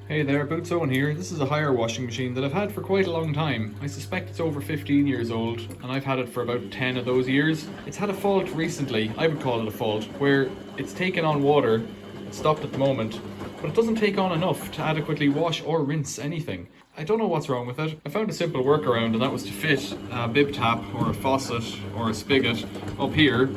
Hey there, Boots Owen here. This is a Haier washing machine that I've had for quite a long time. I suspect it's over 15 years old, and I've had it for about 10 of those years. It's had a fault recently, I would call it a fault, where it's taken on water. It's stopped at the moment, but it doesn't take on enough to adequately wash or rinse anything. I don't know what's wrong with it. I found a simple workaround, and that was to fit a bib tap or a faucet or a spigot up here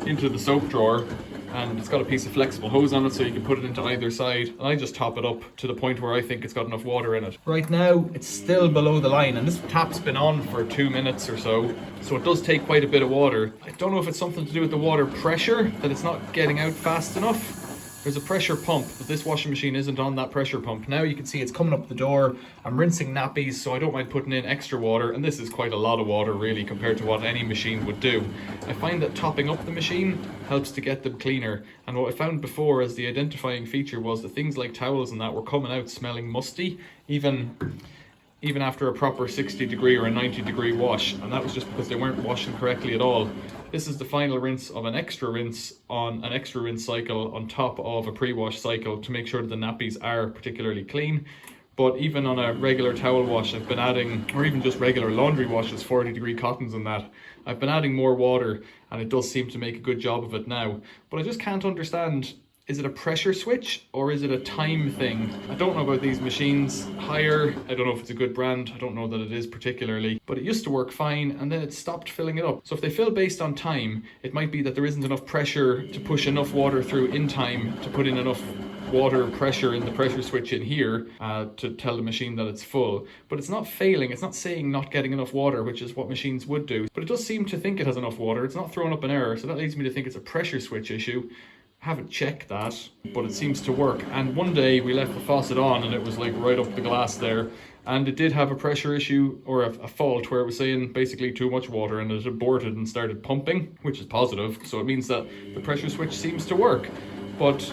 into the soap drawer, and it's got a piece of flexible hose on it so you can put it into either side, and I just top it up to the point where I think it's got enough water in it. Right now it's still below the line, and this tap's been on for 2 minutes or so it does take quite a bit of water. I don't know if it's something to do with the water pressure, that it's not getting out fast enough. There's a pressure pump, but this washing machine isn't on that pressure pump. Now you can see it's coming up the door. I'm rinsing nappies, so I don't mind putting in extra water, and this is quite a lot of water really compared to what any machine would do. I find that topping up the machine helps to get them cleaner, and what I found before as the identifying feature was that things like towels and that were coming out smelling musty, even after a proper 60-degree or a 90-degree wash, and that was just because they weren't washing correctly at all. This is the final rinse of an extra rinse on an extra rinse cycle on top of a pre-wash cycle to make sure that the nappies are particularly clean. But even on a regular towel wash, I've been adding, or even just regular laundry washes, 40-degree cottons and that, I've been adding more water, and it does seem to make a good job of it now. But I just can't understand, is it a pressure switch or is it a time thing? I don't know about these machines. Haier, I don't know if it's a good brand. I don't know that it is particularly, but it used to work fine and then it stopped filling it up. So if they fill based on time, it might be that there isn't enough pressure to push enough water through in time to put in enough water pressure in the pressure switch in here to tell the machine that it's full. But it's not failing, it's not saying not getting enough water, which is what machines would do. But it does seem to think it has enough water. It's not throwing up an error, so that leads me to think it's a pressure switch issue. Haven't checked that, but it seems to work. And one day we left the faucet on and it was like right up the glass there, and it did have a pressure issue or a fault where it was saying basically too much water, and it aborted and started pumping, which is positive, so it means that the pressure switch seems to work. But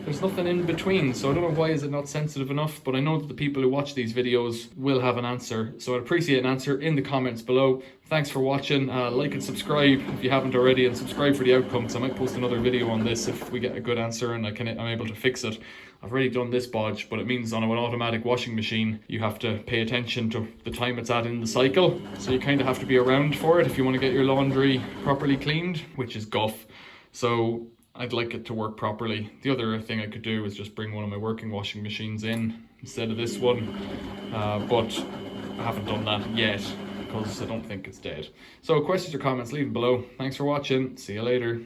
there's nothing in between, so I don't know why is it not sensitive enough, but I know that the people who watch these videos will have an answer, so I'd appreciate an answer in the comments below. Thanks for watching. Like and subscribe if you haven't already, and subscribe for the outcome, because I might post another video on this if we get a good answer and I'm able to fix it. I've already done this bodge, but it means on an automatic washing machine you have to pay attention to the time it's at in the cycle, so you kind of have to be around for it if you want to get your laundry properly cleaned, which is guff. So I'd like it to work properly. The other thing I could do is just bring one of my working washing machines in instead of this one, but I haven't done that yet because I don't think it's dead. So questions or comments, leave them below. Thanks for watching. See you later.